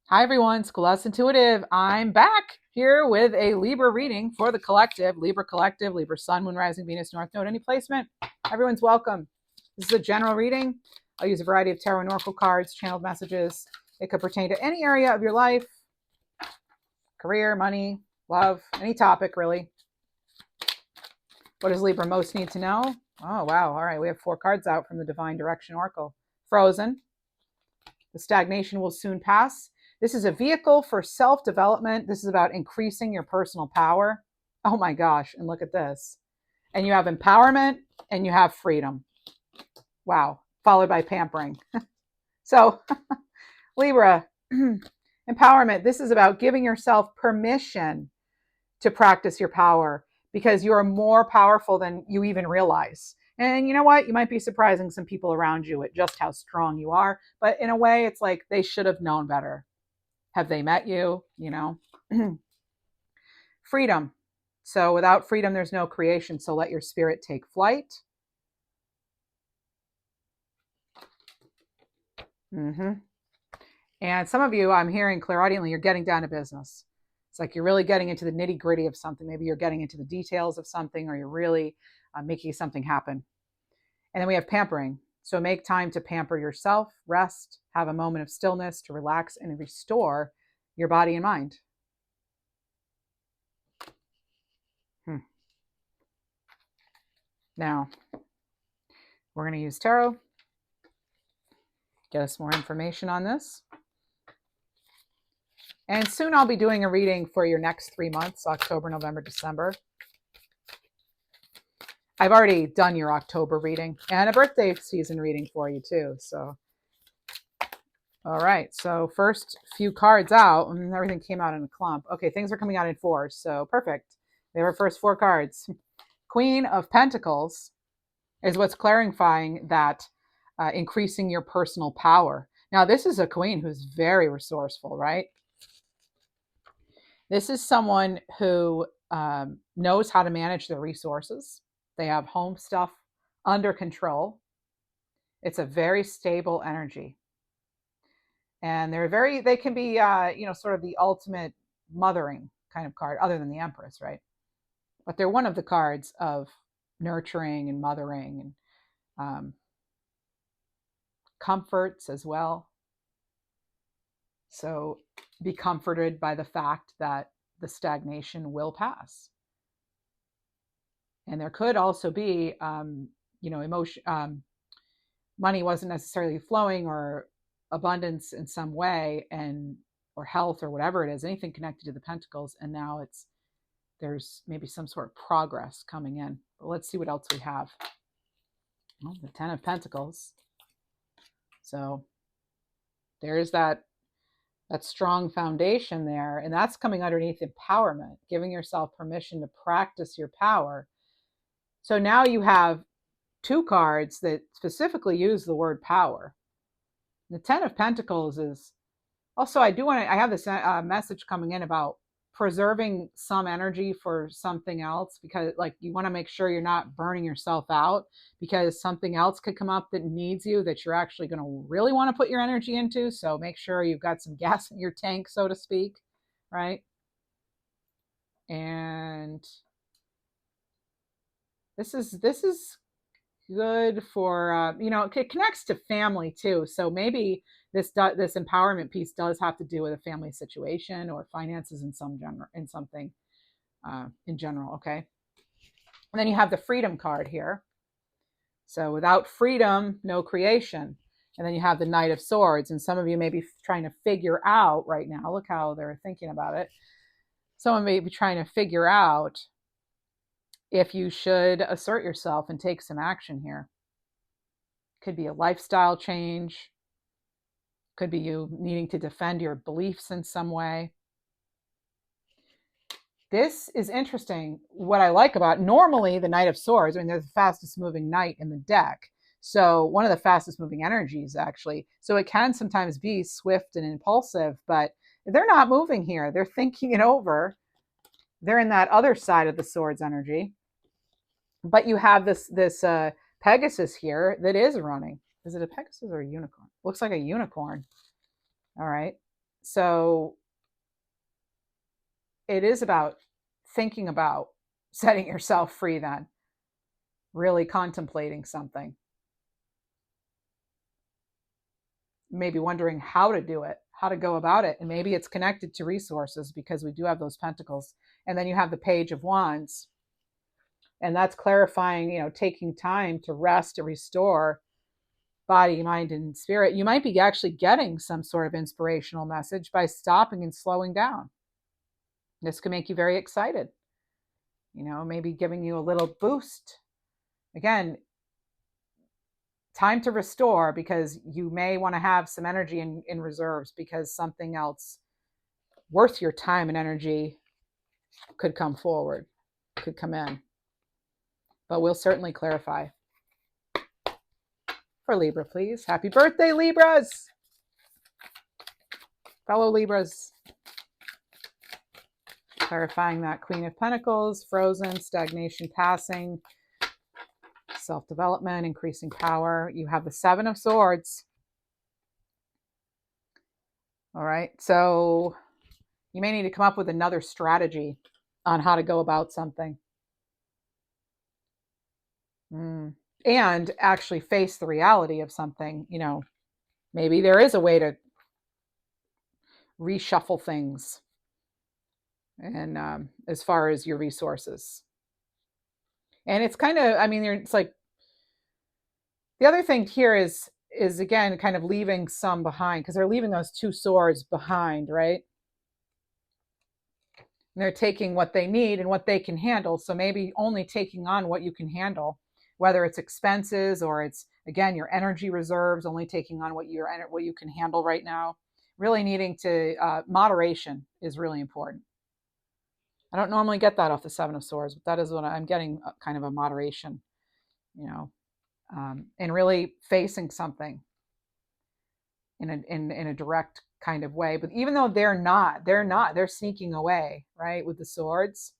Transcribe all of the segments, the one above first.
Hi everyone, Schoolhouse Intuitive. I'm back here with a Libra reading for the collective, Libra Sun, Moon, Rising, Venus, North Node, any placement. Everyone's welcome. This is a general reading. I'll use a variety of tarot and oracle cards, channeled messages. It could pertain to any area of your life, career, money, love, any topic really. What does Libra most need to know? Oh, wow. All right, we have 4 cards out from the Divine Direction Oracle. Frozen. The stagnation will soon pass. This is a vehicle for self-development. This is about increasing your personal power. Oh my gosh, and look at this. And you have empowerment and you have freedom. Wow, followed by pampering. So, Libra, empowerment. This is about giving yourself permission to practice your power because you are more powerful than you even realize. And you know what? You might be surprising some people around you at just how strong you are. But in a way, it's like they should have known better. Have they met you? You know? Freedom. So without freedom, there's no creation. So let your spirit take flight. And some of you, I'm hearing clairaudiently, you're getting down to business. It's like you're really getting into the nitty gritty of something. Maybe you're getting into the details of something, or you're really making something happen. And then we have pampering. So make time to pamper yourself, rest, have a moment of stillness to relax and restore your body and mind. Now, we're going to use tarot, get us more information on this. And soon I'll be doing a reading for your next 3 months, October, November, December. I've already done your October reading and a birthday season reading for you too. So, all right. So first few cards out, and everything came out in a clump. Okay, things are coming out in 4s. So perfect. They were first 4 cards. Queen of Pentacles is what's clarifying that increasing your personal power. Now, this is a queen who's very resourceful, right? This is someone who knows how to manage their resources. They have home stuff under control. It's a very stable energy. And they can be, sort of the ultimate mothering kind of card, other than the Empress, right? But they're one of the cards of nurturing and mothering and comforts as well. So be comforted by the fact that the stagnation will pass. And there could also be, emotion, money wasn't necessarily flowing, or abundance in some way, and or health or whatever it is, anything connected to the Pentacles, and now there's maybe some sort of progress coming in. But let's see what else we have. Well, the 10 of Pentacles. So there's that strong foundation there, and that's coming underneath empowerment, giving yourself permission to practice your power. So now you have 2 cards that specifically use the word power. The 10 of Pentacles is also, I have this message coming in about preserving some energy for something else, because like you want to make sure you're not burning yourself out, because something else could come up that needs you, that you're actually going to really want to put your energy into. So make sure you've got some gas in your tank, so to speak, right? And this is good for it connects to family too. So maybe this empowerment piece does have to do with a family situation or finances in something in general. Okay, and then you have the freedom card here. So without freedom, no creation. And then you have the Knight of Swords, and some of you may be trying to figure out right now. Look how they're thinking about it. Someone may be trying to figure out if you should assert yourself and take some action here. Could be a lifestyle change. Could be you needing to defend your beliefs in some way. This is interesting. What I like about normally the Knight of Swords, they're the fastest moving knight in the deck. So one of the fastest moving energies, actually. So it can sometimes be swift and impulsive, but they're not moving here. They're thinking it over. They're in that other side of the swords energy. But you have this Pegasus here that is running. Is it a Pegasus or a unicorn? Looks like a unicorn. All right. So it is about thinking about setting yourself free then, really contemplating something, maybe wondering how to do it, how to go about it. And maybe it's connected to resources because we do have those pentacles. And then you have the Page of Wands. And that's clarifying, taking time to rest, to restore body, mind, and spirit. You might be actually getting some sort of inspirational message by stopping and slowing down. This can make you very excited, maybe giving you a little boost. Again, time to restore, because you may want to have some energy in reserves because something else worth your time and energy could come forward, could come in. But we'll certainly clarify. For Libra, please. Happy birthday, Libras! Fellow Libras. Clarifying that Queen of Pentacles, frozen, stagnation passing, self-development, increasing power. You have the Seven of Swords. All right. So you may need to come up with another strategy on how to go about something. And actually face the reality of something. Maybe there is a way to reshuffle things. And as far as your resources. And it's kind of, it's like, the other thing here is again, kind of leaving some behind, because they're leaving those two swords behind, right? And they're taking what they need and what they can handle. So maybe only taking on what you can handle, whether it's expenses or it's, again, your energy reserves, only taking on what you can handle right now. Really needing to, moderation is really important. I don't normally get that off the Seven of Swords, but that is what I'm getting, kind of a moderation, and really facing something in a direct kind of way. But even though they're sneaking away, right, with the swords.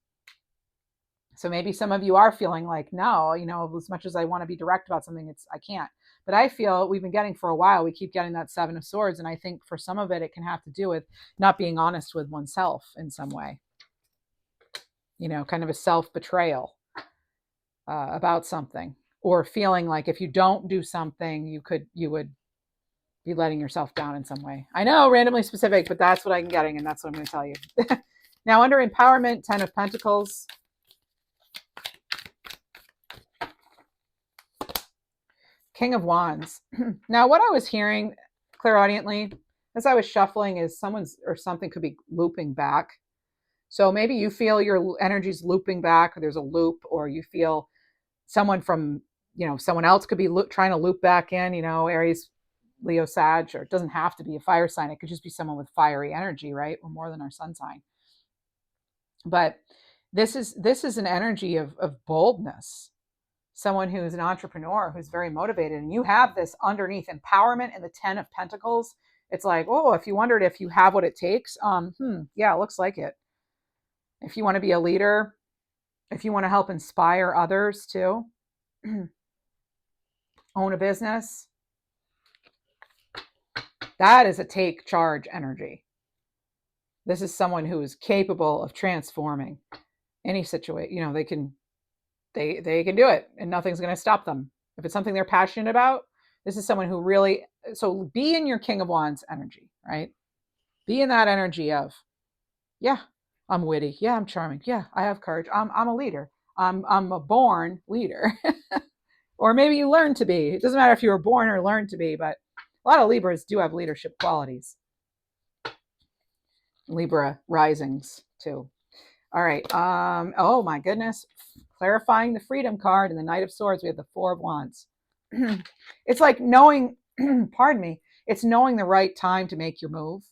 So maybe some of you are feeling like, no, as much as I want to be direct about something, I can't. But I feel we've been getting for a while, we keep getting that Seven of Swords. And I think for some of it can have to do with not being honest with oneself in some way. Kind of a self-betrayal about something, or feeling like if you don't do something, you would be letting yourself down in some way. I know, randomly specific, but that's what I'm getting, and that's what I'm going to tell you. Now, under empowerment, 10 of Pentacles. King of Wands. Now, what I was hearing clairaudiently as I was shuffling is someone's or something could be looping back. So maybe you feel your energy's looping back, or there's a loop, or you feel someone from, someone else could be trying to loop back in, Aries, Leo, Sag, or it doesn't have to be a fire sign. It could just be someone with fiery energy, right? Or more than our sun sign. But this is an energy of boldness. Someone who's an entrepreneur, who's very motivated. And you have this underneath empowerment and the 10 of Pentacles. It's like, oh, if you wondered if you have what it takes, yeah, it looks like it. If you want to be a leader, if you want to help inspire others too, own a business, that is a take charge energy. This is someone who is capable of transforming any situation. They can do it, and nothing's going to stop them. If it's something they're passionate about, this is someone who really, so be in your King of Wands energy, right? Be in that energy of, yeah, I'm witty. Yeah, I'm charming. Yeah, I have courage. I'm a leader. I'm a born leader. Or maybe you learn to be. It doesn't matter if you were born or learned to be, but a lot of Libras do have leadership qualities. Libra risings too. All right. Oh my goodness. Clarifying the Freedom card and the Knight of Swords. We have the Four of Wands. It's like knowing, pardon me, it's knowing the right time to make your move.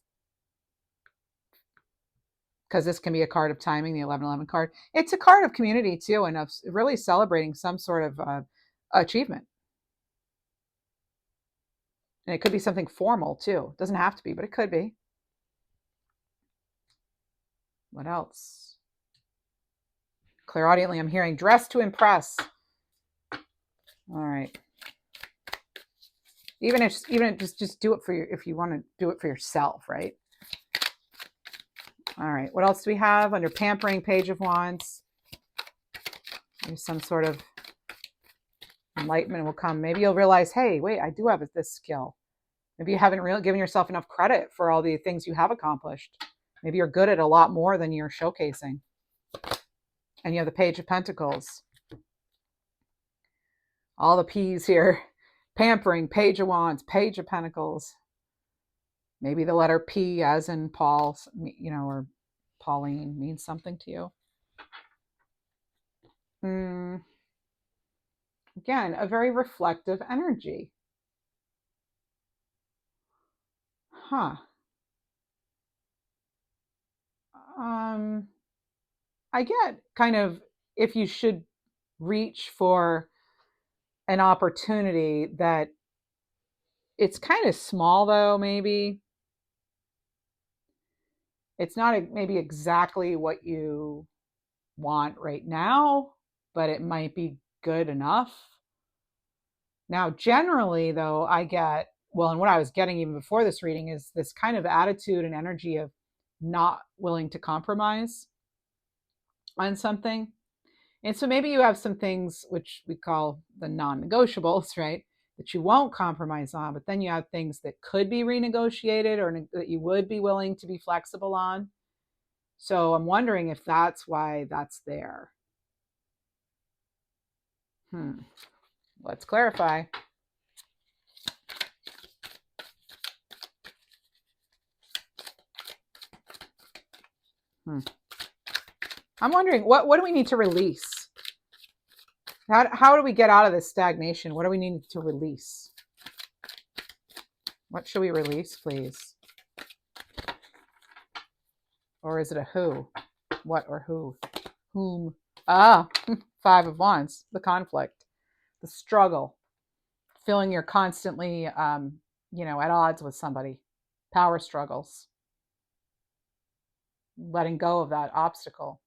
Because this can be a card of timing, the 1111 card. It's a card of community too, and of really celebrating some sort of achievement. And it could be something formal too. It doesn't have to be, but it could be. What else? Clairaudiently, I'm hearing dress to impress. All right. Even just do it for if you want to do it for yourself, right? All right, what else do we have under pampering? Page of Wands. There's some sort of enlightenment will come. Maybe you'll realize, hey, wait, I do have this skill. Maybe you haven't really given yourself enough credit for all the things you have accomplished. Maybe you're good at a lot more than you're showcasing. And you have the Page of Pentacles. All the P's here. Pampering, Page of Wands, Page of Pentacles. Maybe the letter P, as in Paul, or Pauline, means something to you. Again, a very reflective energy. I get kind of if you should reach for an opportunity that it's kind of small, though, maybe. It's not maybe exactly what you want right now, but it might be good enough. Now, generally, though, I get, well, and what I was getting even before this reading is this kind of attitude and energy of not willing to compromise on something. And so maybe you have some things which we call the non-negotiables, right? That you won't compromise on, but then you have things that could be renegotiated or that you would be willing to be flexible on. So I'm wondering if that's why that's there. Let's clarify. I'm wondering, what do we need to release? How do we get out of this stagnation? What do we need to release? What should we release, please? Or is it a who? What or who? Whom? Five of Wands, the conflict, the struggle, feeling you're constantly, at odds with somebody, power struggles, letting go of that obstacle.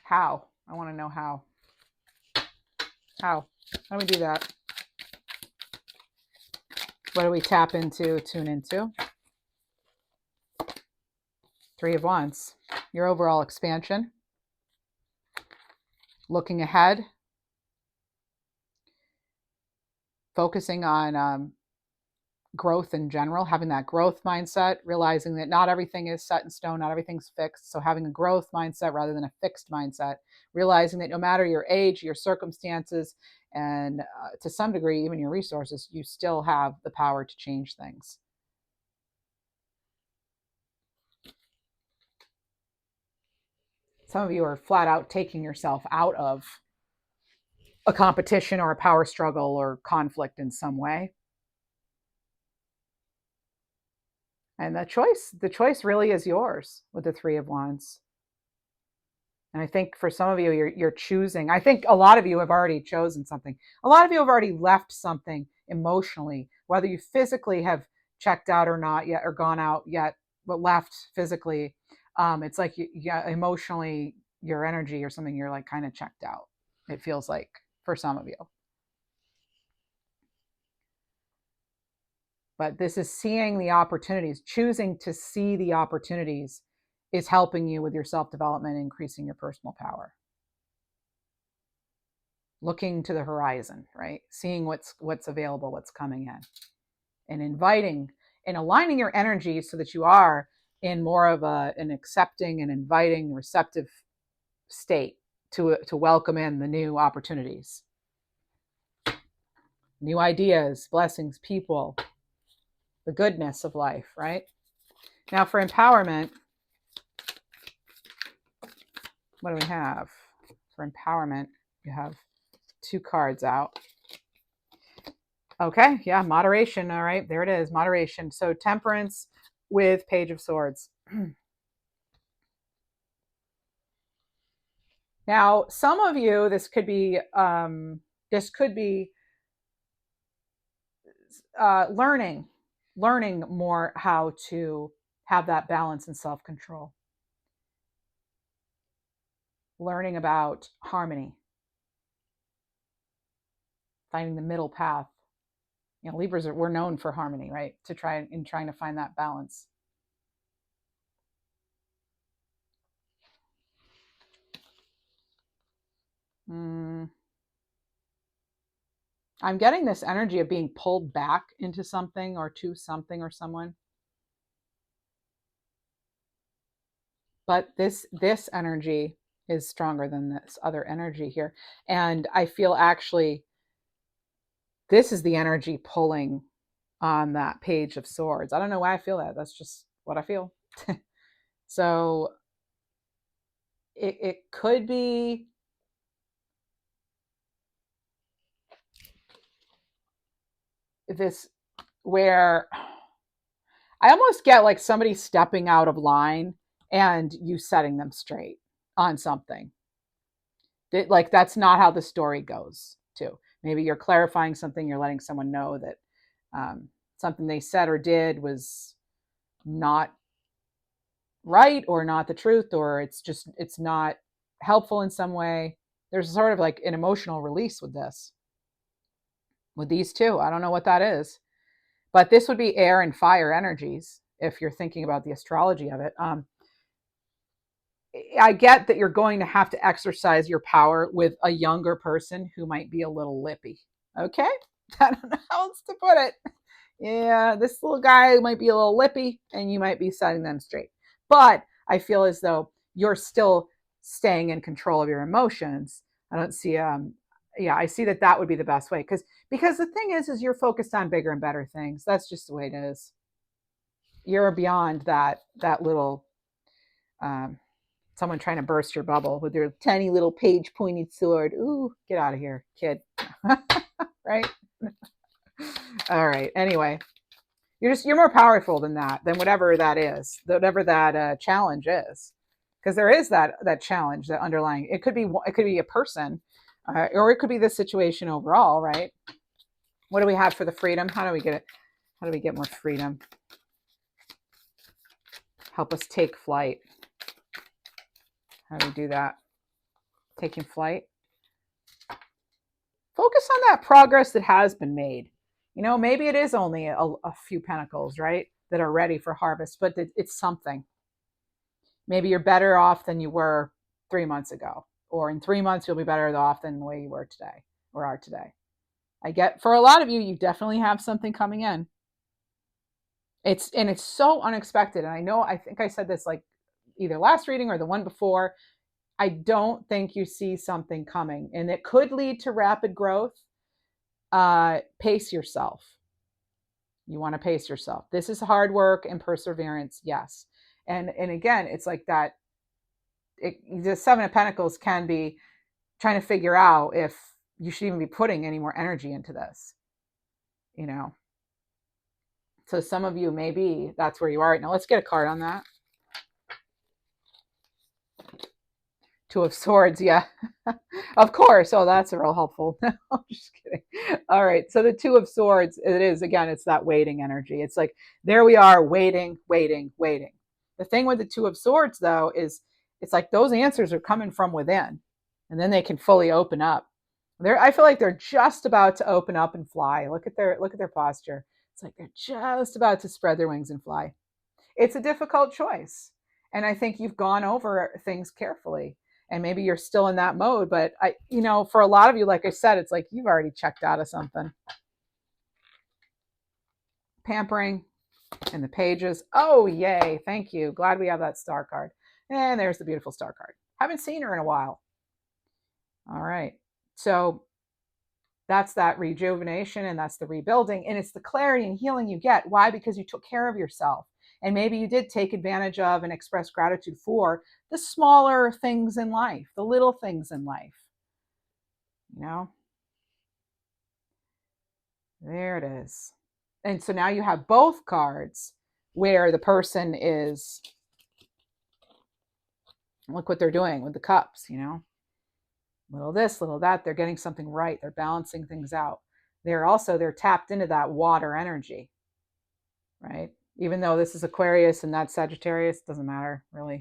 How? I want to know how. How do we do that? What do we tap into, tune into? Three of Wands, your overall expansion, looking ahead, focusing on growth in general, having that growth mindset, realizing that not everything is set in stone, not everything's fixed. So having a growth mindset rather than a fixed mindset, realizing that no matter your age, your circumstances, and to some degree, even your resources, you still have the power to change things. Some of you are flat out taking yourself out of a competition or a power struggle or conflict in some way. And the choice really is yours with the Three of Wands. And I think for some of you, you're choosing. I think a lot of you have already chosen something. A lot of you have already left something emotionally, whether you physically have checked out or not yet, or gone out yet, but left physically. It's like emotionally, your energy or something, you're like kind of checked out. It feels like for some of you. But this is seeing the opportunities, choosing to see the opportunities is helping you with your self-development, increasing your personal power. Looking to the horizon, right? Seeing what's available, what's coming in, and inviting and aligning your energy so that you are in more of an accepting and inviting, receptive state to welcome in the new opportunities, new ideas, blessings, people, the goodness of life, right? Now for empowerment, what do we have? For empowerment, you have two cards out. Okay, yeah, moderation. All right, there it is, moderation. So temperance with Page of Swords. Now, some of you, this could be learning more how to have that balance and self-control. Learning about harmony, finding the middle path. Libras we're known for harmony, right? Trying to find that balance. I'm getting this energy of being pulled back into something or to something or someone. But this energy is stronger than this other energy here. And I feel actually this is the energy pulling on that page of swords. I don't know why I feel that. That's just what I feel. So it could be this where I almost get like somebody stepping out of line and you setting them straight on something. Like that's not how the story goes, too. Maybe you're clarifying something, you're letting someone know that something they said or did was not right or not the truth, or it's not helpful in some way. There's sort of like an emotional release with this, with these two. I don't know what that is, but this would be air and fire energies if you're thinking about the astrology of it. I get that you're going to have to exercise your power with a younger person who might be a little lippy. Okay? I don't know how else to put it. Yeah, this little guy might be a little lippy and you might be setting them straight. But I feel as though you're still staying in control of your emotions. I don't see yeah, I see that would be the best way because the thing is you're focused on bigger and better things. That's just the way it is. You're beyond that little um someone trying to burst your bubble with their tiny little page pointed sword. Ooh, get out of here, kid. Right? All right. Anyway, you're more powerful than that, than whatever that is, whatever that challenge is, because there is that challenge, that underlying. It could be a person, or it could be the situation overall, right? What do we have for the freedom? How do we get it? How do we get more freedom? Help us take flight. How do we do that? Taking flight. Focus on that progress that has been made. Maybe it is only a few pentacles, right, that are ready for harvest, but it's something. Maybe you're better off than you were 3 months ago, or in 3 months you'll be better off than the way you were today or are today. I get, for a lot of you, you definitely have something coming in. It's so unexpected. And I think I said this like either last reading or the one before. I don't think you see something coming, and it could lead to rapid growth. Pace yourself. You want to pace yourself. This is hard work and perseverance, yes. And again, it's like that. The Seven of Pentacles can be trying to figure out if you should even be putting any more energy into this. So some of you, maybe that's where you are right now. Let's get a card on that. Two of Swords, yeah. Of course. Oh, that's a real helpful. No, I'm just kidding. All right. So the Two of Swords, it is, again, it's that waiting energy. It's like, there we are, waiting, waiting, waiting. The thing with the Two of Swords, though, is it's like those answers are coming from within, and then they can fully open up. I feel like they're just about to open up and fly. Look at their posture. It's like they're just about to spread their wings and fly. It's a difficult choice. And I think you've gone over things carefully. And maybe you're still in that mode, but for a lot of you, like I said, it's like you've already checked out of something. Pampering in the pages. Oh, yay. Thank you. Glad we have that star card. And there's the beautiful star card. Haven't seen her in a while. All right. So that's that rejuvenation, and that's the rebuilding, and it's the clarity and healing you get. Why? Because you took care of yourself. And maybe you did take advantage of and express gratitude for the smaller things in life, the little things in life. There it is. And so now you have both cards where the person is, look what they're doing with the cups, little this, little that. They're getting something right. They're balancing things out. They're tapped into that water energy, right? Even though this is Aquarius and that's Sagittarius, doesn't matter really,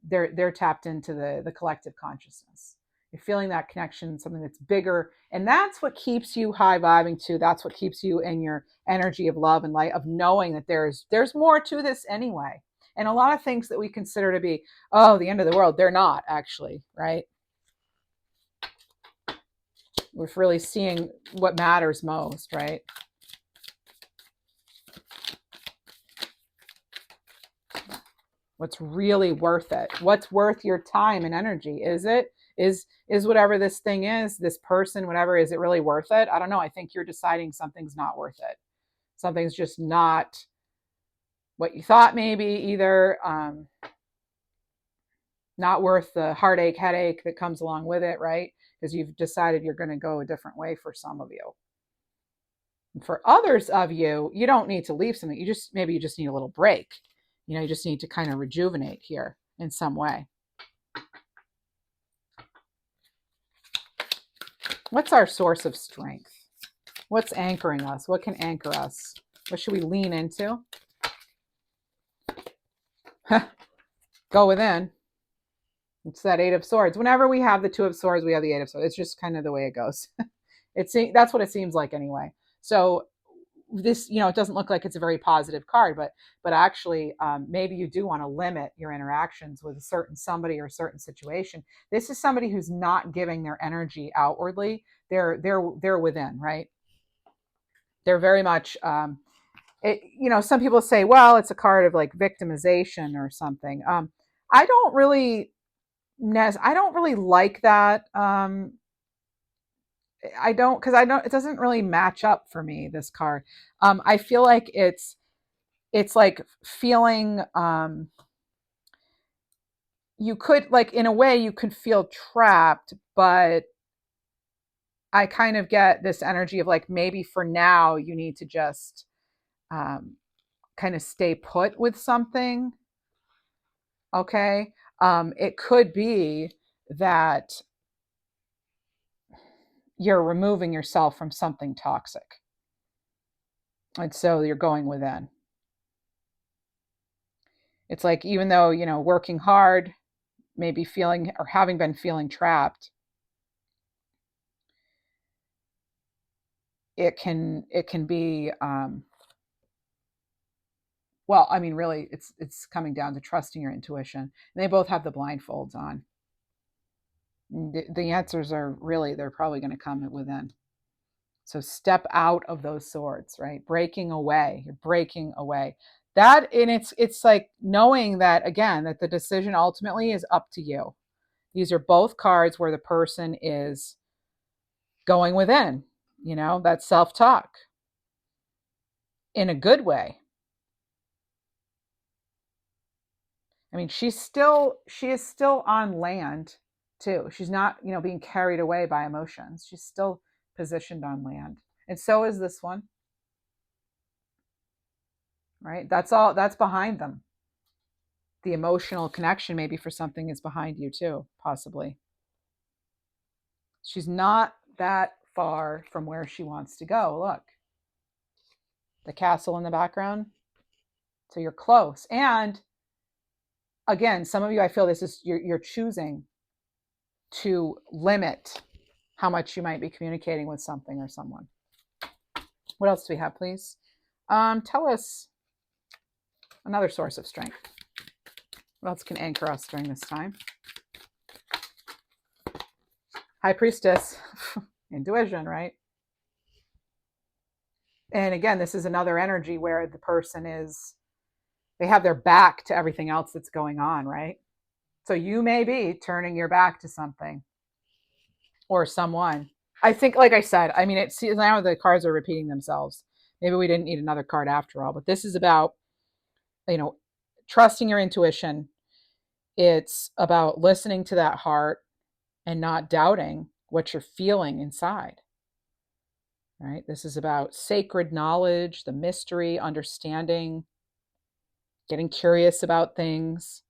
they're tapped into the collective consciousness. You're feeling that connection, something that's bigger, and that's what keeps you high vibing too. That's what keeps you in your energy of love and light, of knowing that there's more to this anyway. And a lot of things that we consider to be, oh, the end of the world, they're not actually, right? We're really seeing what matters most, right? What's really worth it? What's worth your time and energy? Is whatever this thing is, this person, whatever, is it really worth it? I don't know. I think you're deciding something's not worth it. Something's just not what you thought, maybe either. Not worth the heartache, headache that comes along with it, right? Because you've decided you're going to go a different way for some of you. And for others of you, you don't need to leave something. Maybe you just need a little break. You just need to kind of rejuvenate here in some way. What's our source of strength? What's anchoring us? What can anchor us? What should we lean into? Go within. It's that Eight of Swords. Whenever we have the Two of Swords, we have the Eight of Swords. It's just kind of the way it goes. That's what it seems like anyway. So this, it doesn't look like it's a very positive card, but actually, maybe you do want to limit your interactions with a certain somebody or a certain situation. This is somebody who's not giving their energy outwardly. They're within, right? They're very much. Some people say, well, it's a card of like victimization or something. I don't really like that. It doesn't really match up for me, this card. I feel like it's like feeling, you could, like, in a way you could feel trapped, but I kind of get this energy of like, maybe for now you need to just kind of stay put with something. Okay. It could be that you're removing yourself from something toxic. And so you're going within. It's like, even though, working hard, maybe feeling or having been feeling trapped, it can be, well, I mean, really, it's coming down to trusting your intuition. And they both have the blindfolds on. The answers are really, they're probably going to come within. So step out of those swords, right? Breaking away. You're breaking away. That, and it's like knowing that, again, that the decision ultimately is up to you. These are both cards where the person is going within, that self-talk in a good way. I mean, she is still on land too. She's not, being carried away by emotions. She's still positioned on land. And so is this one. Right? That's behind them. The emotional connection, maybe, for something, is behind you too, possibly. She's not that far from where she wants to go. Look, the castle in the background. So you're close. And again, some of you, I feel this is, you're choosing to limit how much you might be communicating with something or someone. What else do we have, please? Tell us another source of strength. What else can anchor us during this time? High Priestess. Intuition, right? And again, this is another energy where the person they have their back to everything else that's going on, right? So you may be turning your back to something or someone. I think, like I said, I mean, now the cards are repeating themselves. Maybe we didn't need another card after all, but this is about, trusting your intuition. It's about listening to that heart and not doubting what you're feeling inside. Right? This is about sacred knowledge, the mystery, understanding, getting curious about things.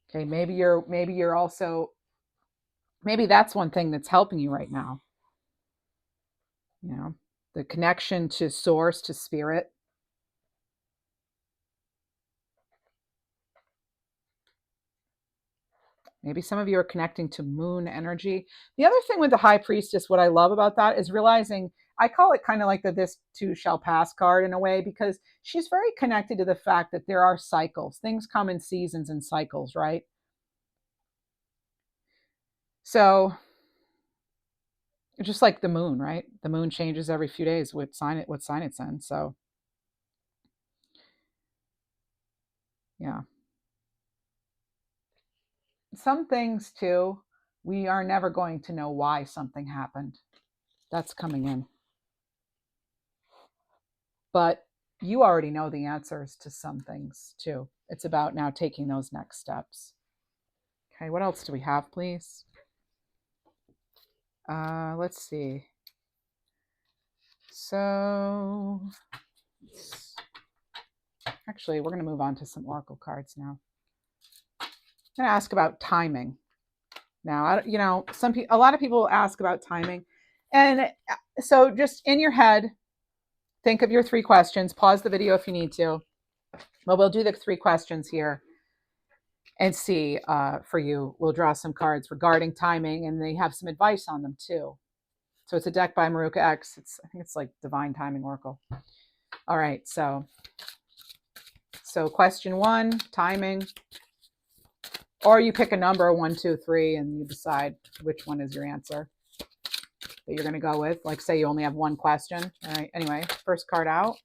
Okay, maybe you're also, maybe that's one thing that's helping you right now. The connection to source, to spirit. Maybe some of you are connecting to moon energy. The other thing with the High Priestess, what I love about that is realizing, I call it kind of like the "this too shall pass" card in a way, because she's very connected to the fact that there are cycles. Things come in seasons and cycles, right? So It's just like the moon, right? The moon changes every few days what sign it's in. So yeah. Some things too, we are never going to know why something happened. That's coming in. But you already know the answers to some things too. It's about now taking those next steps. Okay, what else do we have, please? Let's see. So, actually, we're going to move on to some oracle cards now. I'm going to ask about timing. Now, a lot of people ask about timing, and so just in your head, think of your 3 questions. Pause the video if you need to. But we'll do the 3 questions here and see for you. We'll draw some cards regarding timing, and they have some advice on them too. So it's a deck by Maruka X. I think it's like Divine Timing Oracle. All right, so question 1, timing. Or you pick a number, 1, 2, 3, and you decide which one is your answer that you're going to go with. Like, say you only have 1 question. All right, anyway, first card out.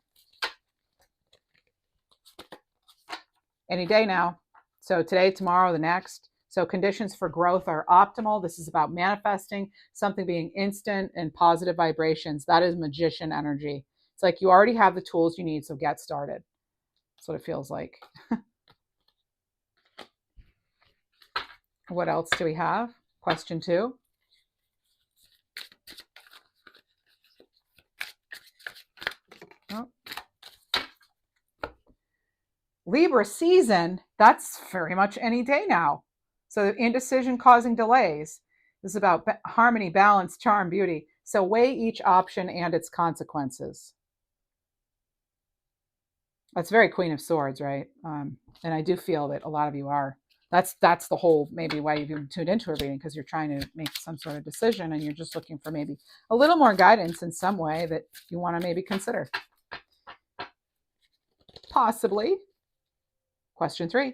Any day now. So today, tomorrow, the next. So conditions for growth are optimal. This is about manifesting something being instant and positive vibrations. That is magician energy. It's like you already have the tools you need, so get started. That's what it feels like. What else do we have? Question 2. Oh. Libra season, that's very much any day now. So indecision causing delays. This is about harmony, balance, charm, beauty. So weigh each option and its consequences. That's very Queen of Swords, right? And I do feel that a lot of you are. That's the whole maybe why you've even tuned into a reading, because you're trying to make some sort of decision and you're just looking for maybe a little more guidance in some way that you want to maybe consider. Possibly. Question 3.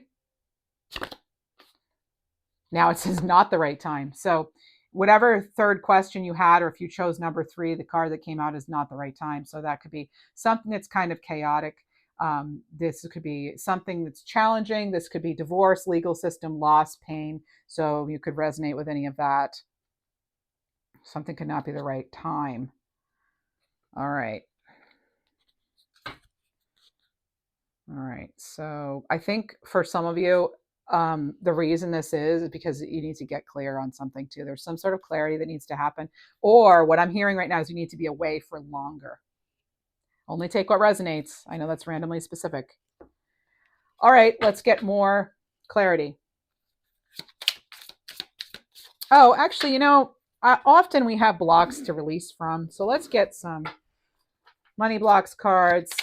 Now it says not the right time. So whatever third question you had, or if you chose number 3, the card that came out is not the right time. So that could be something that's kind of chaotic. This could be something that's challenging. This could be divorce, legal system, loss, pain. So you could resonate with any of that. Something could not be the right time. All right. All right. So I think for some of you, the reason this is because you need to get clear on something too. There's some sort of clarity that needs to happen. Or what I'm hearing right now is you need to be away for longer. Only take what resonates. I know that's randomly specific. All right, let's get more clarity. Oh, actually, often we have blocks to release from. So let's get some money blocks cards.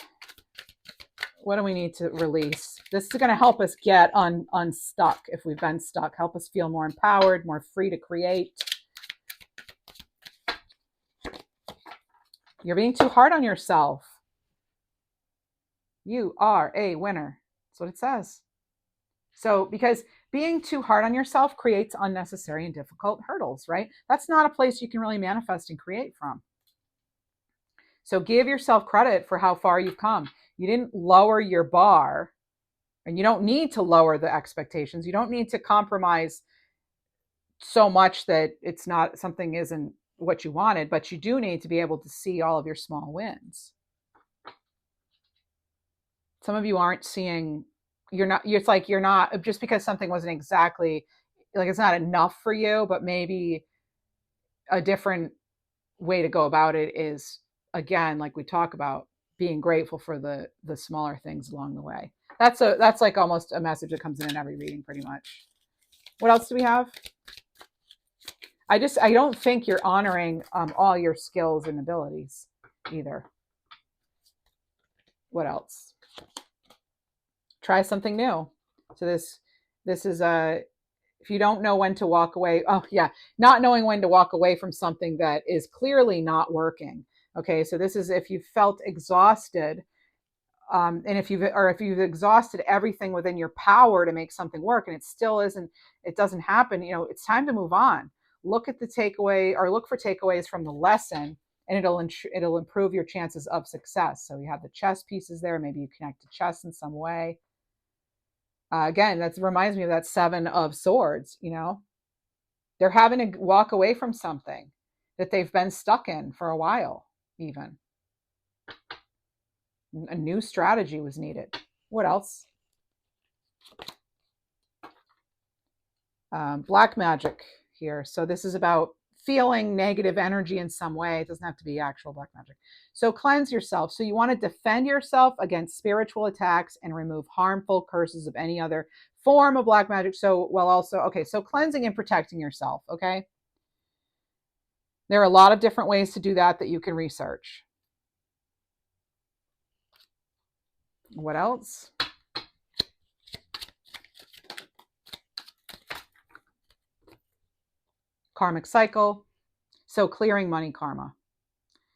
What do we need to release? This is going to help us get unstuck if we've been stuck. Help us feel more empowered, more free to create. You're being too hard on yourself. You are a winner. That's what it says. So, because being too hard on yourself creates unnecessary and difficult hurdles, right? That's not a place you can really manifest and create from. So give yourself credit for how far you've come. You didn't lower your bar, and you don't need to lower the expectations. You don't need to compromise so much that it's not something isn't what you wanted, but you do need to be able to see all of your small wins. Some of you aren't seeing, it's like you're not, just because something wasn't exactly, like it's not enough for you, but maybe a different way to go about it is, again, like we talk about, being grateful for the smaller things along the way. That's like almost a message that comes in every reading pretty much. What else do we have? I don't think you're honoring all your skills and abilities either. What else? Try something new. So this is if you don't know when to walk away, not knowing when to walk away from something that is clearly not working. Okay, so this is if you felt exhausted, and if you've exhausted everything within your power to make something work, and it still isn't, it doesn't happen. It's time to move on. look at the takeaway or look for takeaways from the lesson, and it'll improve your chances of success. So you have the chess pieces there. Maybe you connect to chess in some way. Again, that reminds me of that 7 of Swords. They're having to walk away from something that they've been stuck in for a while. Even a new strategy was needed. What else? Black magic here. So this is about feeling negative energy in some way. It doesn't have to be actual black magic. So cleanse yourself. So you want to defend yourself against spiritual attacks and remove harmful curses of any other form of black magic. So, so cleansing and protecting yourself, okay? There are a lot of different ways to do that you can research. What else? Karmic cycle. So clearing money karma.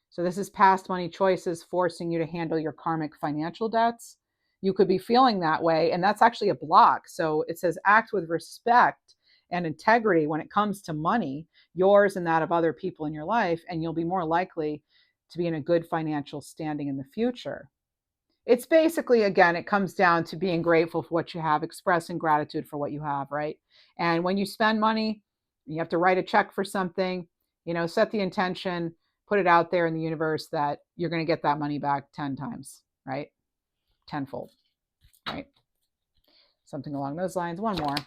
So this is past money choices forcing you to handle your karmic financial debts. You could be feeling that way, and that's actually a block. So it says act with respect and integrity when it comes to money, yours and that of other people in your life, and you'll be more likely to be in a good financial standing in the future. It's basically, again, it comes down to being grateful for what you have, expressing gratitude for what you have, right? And when you spend money, you have to write a check for something, set the intention, put it out there in the universe that you're going to get that money back 10 times, right? Tenfold, right? Something along those lines. One more.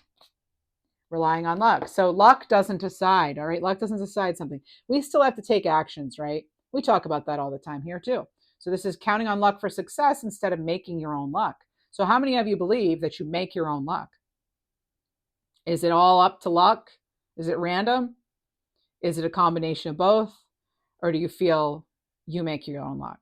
Relying on luck. So luck doesn't decide, all right? Luck doesn't decide something. We still have to take actions, right? We talk about that all the time here too. So this is counting on luck for success instead of making your own luck. So how many of you believe that you make your own luck? Is it all up to luck? Is it random? Is it a combination of both? Or do you feel you make your own luck?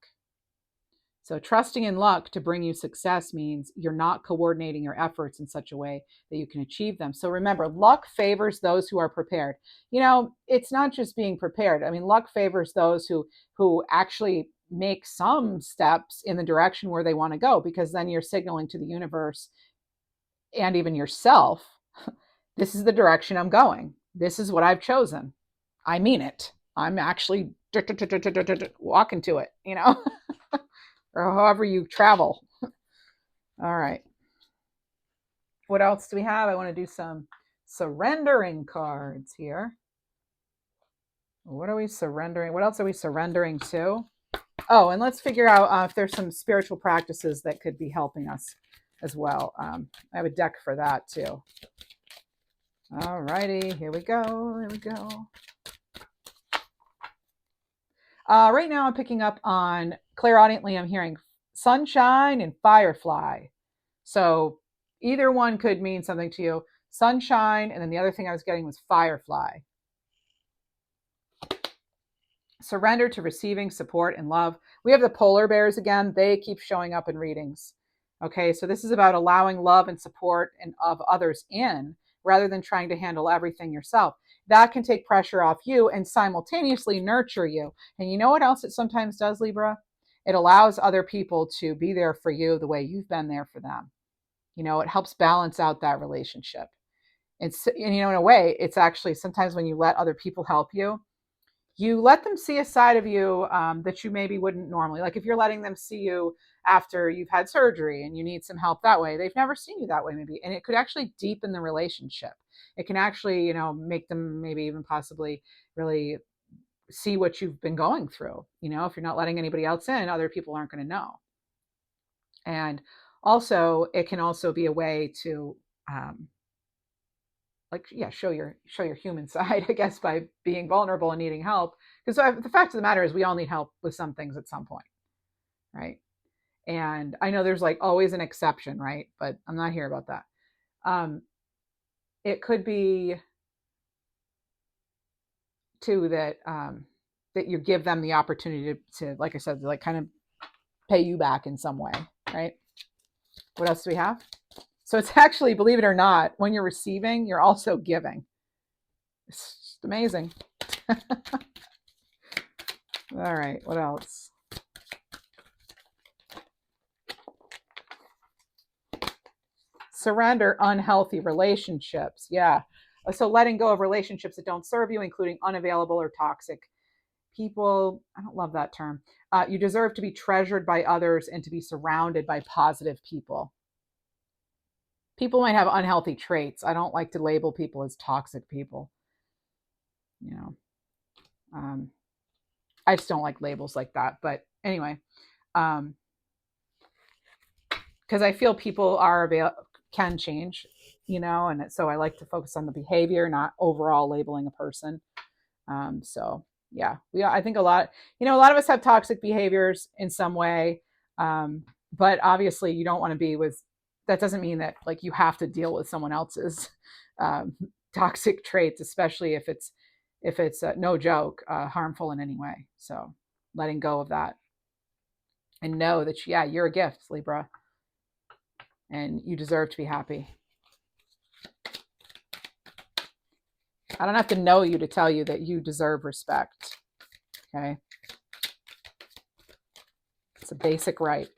So trusting in luck to bring you success means you're not coordinating your efforts in such a way that you can achieve them. So remember, luck favors those who are prepared. It's not just being prepared. I mean, luck favors those who actually make some steps in the direction where they want to go, because then you're signaling to the universe and even yourself, this is the direction I'm going. This is what I've chosen. I mean it. I'm actually walking to it, or however you travel. All right. What else do we have? I want to do some surrendering cards here. What are we surrendering? What else are we surrendering to? Oh, and let's figure out if there's some spiritual practices that could be helping us as well. I have a deck for that too. All righty, here we go. Here we go. Right now I'm picking up on, clairaudiently, I'm hearing sunshine and firefly. So either one could mean something to you. Sunshine, and then the other thing I was getting was firefly. Surrender to receiving support and love. We have the polar bears again. They keep showing up in readings. Okay, so this is about allowing love and support of others in, rather than trying to handle everything yourself. That can take pressure off you and simultaneously nurture you. And you know what else it sometimes does, Libra? It allows other people to be there for you the way you've been there for them. It helps balance out that relationship. And in a way, it's actually sometimes when you let other people help you, you let them see a side of you that you maybe wouldn't normally. Like if you're letting them see you after you've had surgery and you need some help that way, they've never seen you that way maybe. And it could actually deepen the relationship. It can actually, make them maybe even possibly really see what you've been going through. If you're not letting anybody else in, other people aren't going to know. And also, it can also be a way to show your human side, I guess, by being vulnerable and needing help. Because the fact of the matter is we all need help with some things at some point, right? And I know there's always an exception, right? But I'm not here about that. It could be too that you give them the opportunity to, like I said, kind of pay you back in some way, right? What else do we have? So it's actually, believe it or not, when you're receiving, you're also giving. It's just amazing. All right, what else? Surrender unhealthy relationships. Yeah. So letting go of relationships that don't serve you, including unavailable or toxic people. I don't love that term. You deserve to be treasured by others and to be surrounded by positive people. People might have unhealthy traits. I don't like to label people as toxic people. You know, I just don't like labels like that. But anyway, because I feel people can change, and so I like to focus on the behavior, not overall labeling a person. So yeah, I think a lot of us have toxic behaviors in some way, but obviously you don't want to be with. That doesn't mean that like you have to deal with someone else's um, toxic traits, especially if it's no joke harmful in any way. So letting go of that and know that you're a gift, Libra, and you deserve to be happy. I don't have to know you to tell you that you deserve respect. Okay. It's a basic right.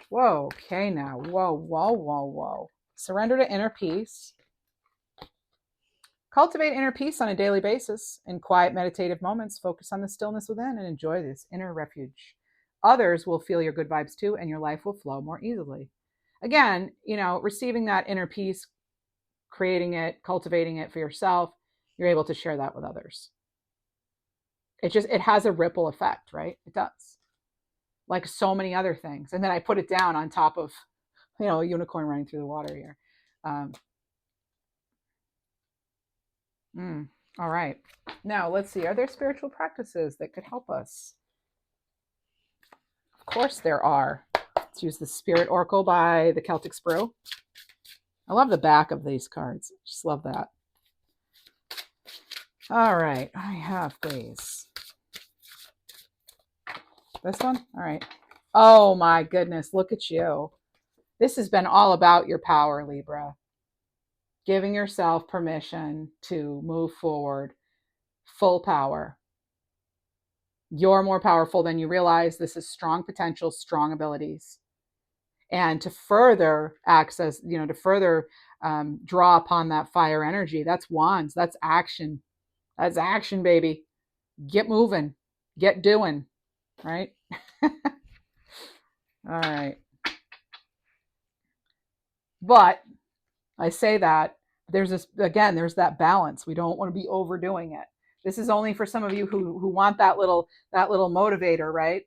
Whoa. Okay. Now, whoa. Surrender to inner peace. Cultivate inner peace on a daily basis. In quiet meditative moments, focus on the stillness within and enjoy this inner refuge. Others will feel your good vibes too, and your life will flow more easily. Again, receiving that inner peace, creating it, cultivating it for yourself, you're able to share that with others. It has a ripple effect, right? It does. Like so many other things. And then I put it down on top of, a unicorn running through the water here. All right. Now let's see. Are there spiritual practices that could help us? Of course there are. Let's use the Spirit Oracle by the Celtic Sprue. I love the back of these cards. Just love that. All right. I have these. This one? All right. Oh my goodness. Look at you. This has been all about your power, Libra. Giving yourself permission to move forward, full power. You're more powerful than you realize. This is strong potential, strong abilities. And to further access, to further draw upon that fire energy, that's wands, that's action. That's action, baby. Get moving, get doing, right? All right. But I say that there's there's that balance. We don't want to be overdoing it. This is only for some of you who want that little motivator, right?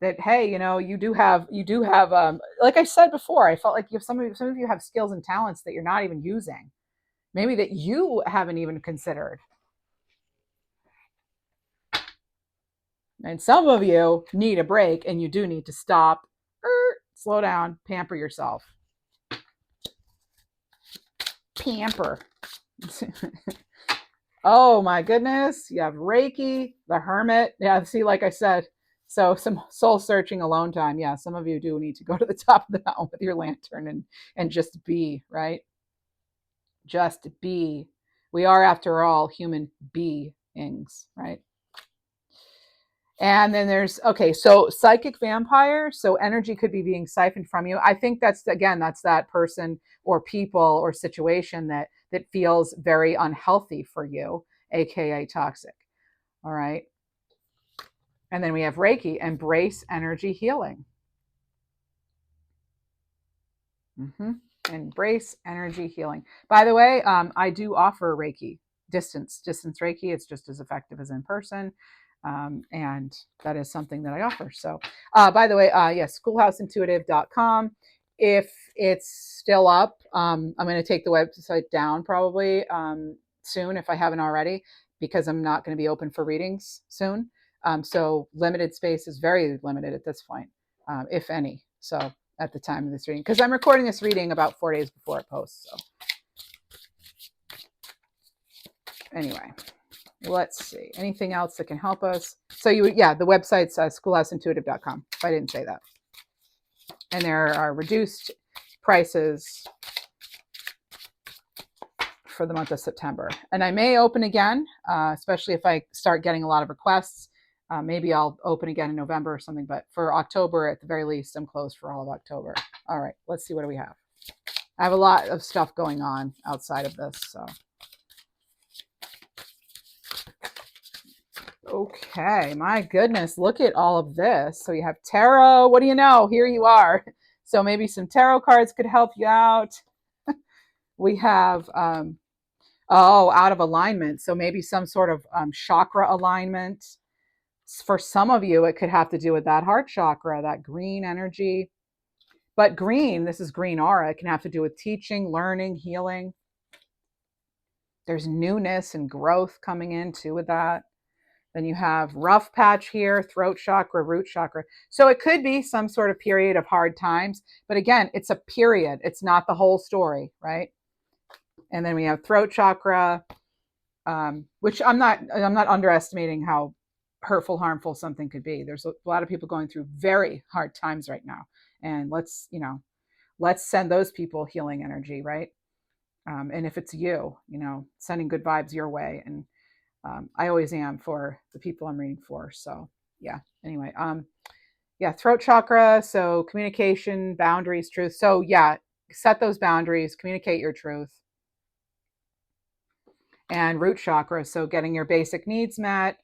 That, hey, you do have like I said before, I felt like some of you have skills and talents that you're not even using, maybe that you haven't even considered. And some of you need a break, and you do need to stop, slow down, pamper yourself. Pamper. Oh my goodness. You have Reiki, the Hermit. Yeah, see, like I said, so some soul searching, alone time. Yeah, some of you do need to go to the top of the mountain with your lantern and just be, right? Just be. We are, after all, human beings, right? And then there's, so psychic vampire. So energy could be being siphoned from you. I think that's that person or people or situation that feels very unhealthy for you, aka toxic. All right. And then we have Reiki, embrace energy healing. Embrace energy healing. By the way, I do offer Reiki, distance Reiki. It's just as effective as in person. And that is something that I offer. So, by the way, yes, schoolhouseintuitive.com. If it's still up, I'm going to take the website down probably soon if I haven't already, because I'm not going to be open for readings soon. So limited space is very limited at this point, if any. So at the time of this reading, because I'm recording this reading about 4 days before it posts. So anyway. Let's see. Anything else that can help us? So the website's schoolhouseintuitive.com, if I didn't say that. And there are reduced prices for the month of September. And I may open again, especially if I start getting a lot of requests. Maybe I'll open again in November or something. But for October, at the very least, I'm closed for all of October. All right. Let's see. What do we have? I have a lot of stuff going on outside of this, so. Okay, my goodness, look at all of this. So you have tarot. What do you know? Here you are. So maybe some tarot cards could help you out. We have, out of alignment. So maybe some sort of chakra alignment. For some of you, it could have to do with that heart chakra, that green energy. But green, this is green aura. It can have to do with teaching, learning, healing. There's newness and growth coming in too with that. Then you have rough patch here, throat chakra, root chakra. So it could be some sort of period of hard times. But again, it's a period. It's not the whole story, right? And then we have throat chakra, which I'm not underestimating how hurtful, harmful something could be. There's a lot of people going through very hard times right now. And let's send those people healing energy, right? And if it's you, sending good vibes your way. And I always am for the people I'm reading for. So yeah, anyway, throat chakra. So communication, boundaries, truth. So yeah, set those boundaries, communicate your truth. And root chakra. So getting your basic needs met,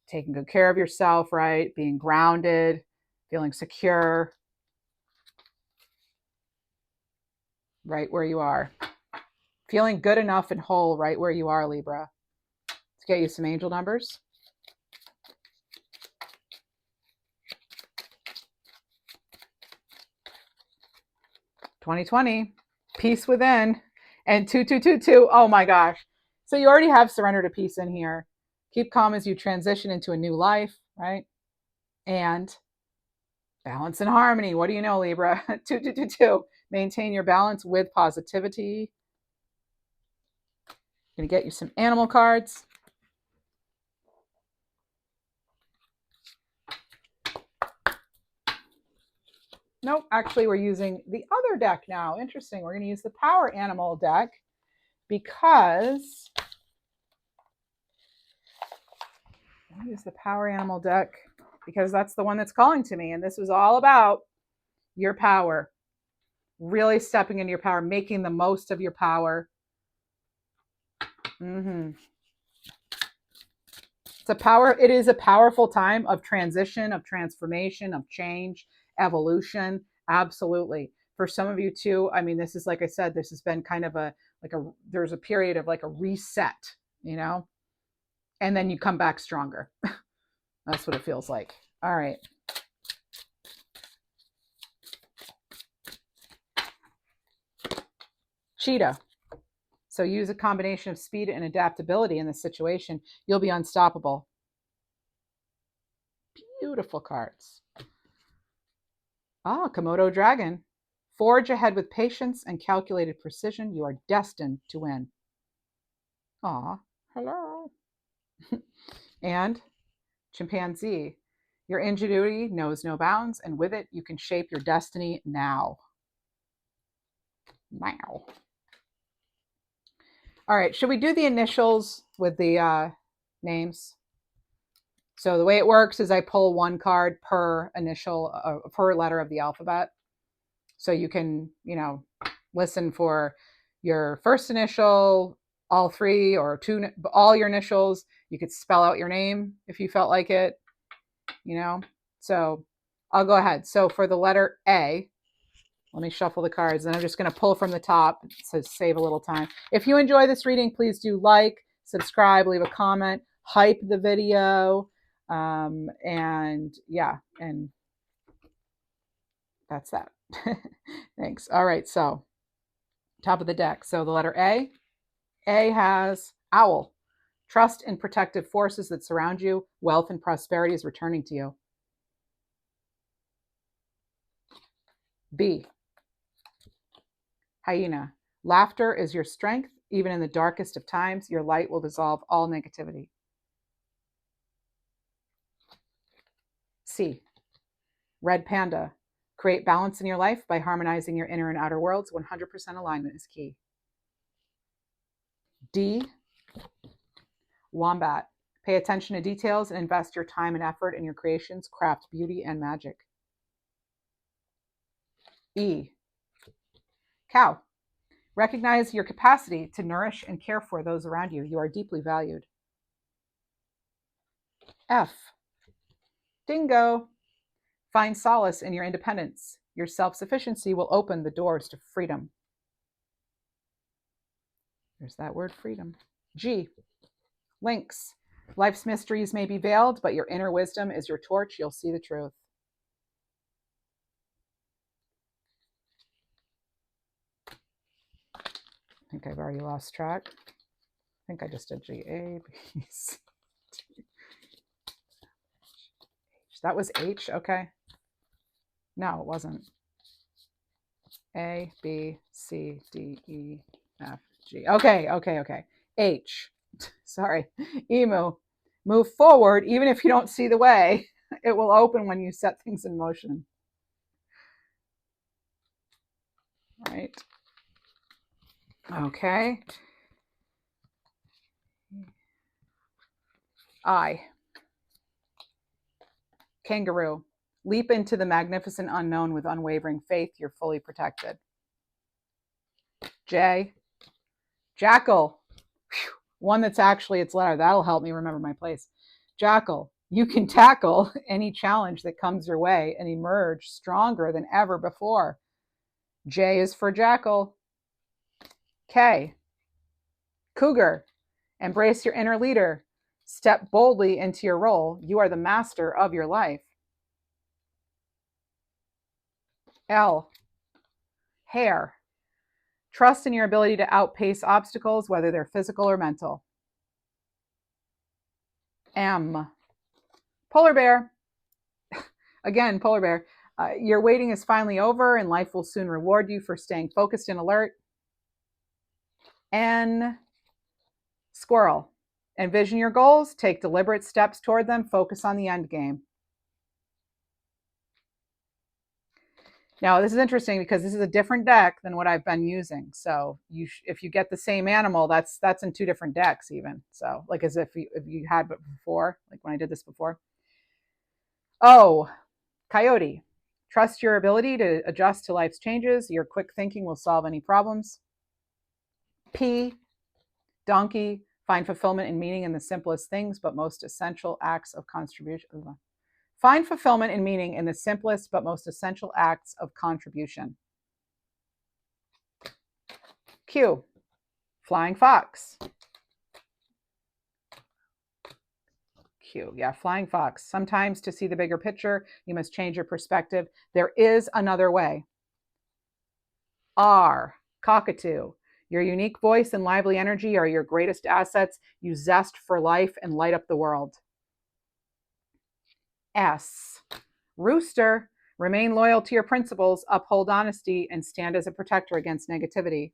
taking good care of yourself, right? Being grounded, feeling secure, right where you are. Feeling good enough and whole right where you are, Libra. Let's get you some angel numbers. 2020, peace within, and 2222. Oh my gosh. So you already have surrender to peace in here. Keep calm as you transition into a new life, right? And balance and harmony. What do you know, Libra? 2222. Maintain your balance with positivity. I'm going to get you some animal cards. Nope, actually, we're using the other deck now. Interesting. We're going to use the Power Animal deck because that's the one that's calling to me. And this was all about your power, really stepping into your power, making the most of your power. It is a powerful time of transition, of transformation, of change, evolution. Absolutely. For some of you too, I mean, this is, like I said, this has been kind of there's a period of like a reset, and then you come back stronger. That's what it feels like. All right. Cheetah. So use a combination of speed and adaptability in this situation. You'll be unstoppable. Beautiful cards. Komodo dragon. Forge ahead with patience and calculated precision. You are destined to win. Hello. And chimpanzee. Your ingenuity knows no bounds, and with it, you can shape your destiny now. All right, should we do the initials with the names? So the way it works is I pull one card per initial, per letter of the alphabet. So you can, listen for your first initial, all three or two, all your initials. You could spell out your name if you felt like it, So I'll go ahead. So for the letter A, let me shuffle the cards, and I'm just going to pull from the top to save a little time. If you enjoy this reading, please do like, subscribe, leave a comment, hype the video, and that's that. Thanks. All right, so top of the deck. So the letter A has owl. Trust in protective forces that surround you. Wealth and prosperity is returning to you. B, hyena. Laughter is your strength. Even in the darkest of times, your light will dissolve all negativity. C, red panda. Create balance in your life by harmonizing your inner and outer worlds. 100% alignment is key. D, wombat. Pay attention to details and invest your time and effort in your creations. Craft beauty and magic. E, cow. Recognize your capacity to nourish and care for those around you. You are deeply valued. F. Dingo. Find solace in your independence. Your self-sufficiency will open the doors to freedom. There's that word, freedom. G. Lynx. Life's mysteries may be veiled, but your inner wisdom is your torch. You'll see the truth. I think I've already lost track. I think I just did G, A, B, C, D, H. That was H, okay. No, it wasn't. A, B, C, D, E, F, G. Okay. H. Sorry. Emu. Move forward, even if you don't see the way. It will open when you set things in motion. Right. Okay. I. Kangaroo. Leap into the magnificent unknown with unwavering faith. You're fully protected. J. Jackal. Whew. One that's actually its letter. That'll help me remember my place. Jackal. You can tackle any challenge that comes your way and emerge stronger than ever before. J is for Jackal. K. Cougar. Embrace your inner leader. Step boldly into your role. You are the master of your life. L. Hare. Trust in your ability to outpace obstacles, whether they're physical or mental. M. Polar bear. Again, polar bear. Your waiting is finally over and life will soon reward you for staying focused and alert. N. Squirrel. Envision your goals, take deliberate steps toward them, focus on the end game. Now, this is interesting because this is a different deck than what I've been using. So if you get the same animal, that's in two different decks even. So like as if you had it before, like when I did this before. O. Coyote. Trust your ability to adjust to life's changes. Your quick thinking will solve any problems. P. Donkey. Find fulfillment and meaning in the simplest things, but most essential acts of contribution. Find fulfillment and meaning in the simplest but most essential acts of contribution. Q. Flying fox. Q. Yeah, flying fox. Sometimes to see the bigger picture, you must change your perspective. There is another way. R. Cockatoo. Your unique voice and lively energy are your greatest assets. You zest for life and light up the world. S. Rooster. Remain loyal to your principles, uphold honesty, and stand as a protector against negativity.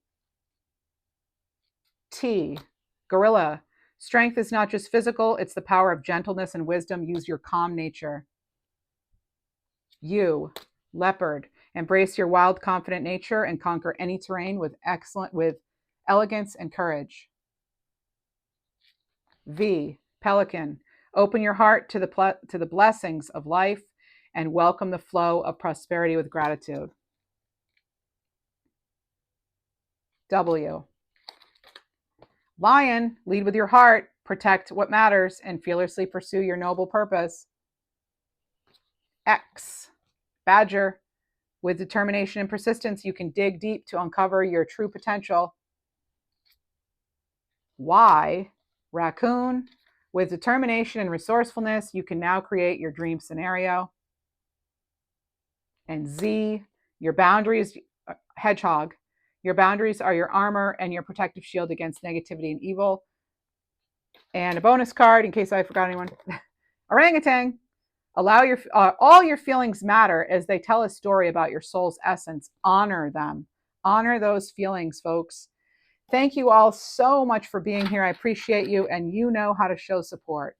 T. Gorilla. Strength is not just physical, it's the power of gentleness and wisdom. Use your calm nature. U. Leopard. Embrace your wild, confident nature and conquer any terrain with elegance and courage. V. Pelican. Open your heart to the blessings of life and welcome the flow of prosperity with gratitude. W. Lion. Lead with your heart, protect what matters, and fearlessly pursue your noble purpose. X. Badger. With determination and persistence, you can dig deep to uncover your true potential. Y. Raccoon. With determination and resourcefulness, you can now create your dream scenario. And Z. Your boundaries. Hedgehog. Your boundaries are your armor and your protective shield against negativity and evil. And a bonus card, in case I forgot anyone. Orangutan. Allow all your feelings matter as they tell a story about your soul's essence. Honor them. Honor those feelings, folks. Thank you all so much for being here. I appreciate you, and you know how to show support.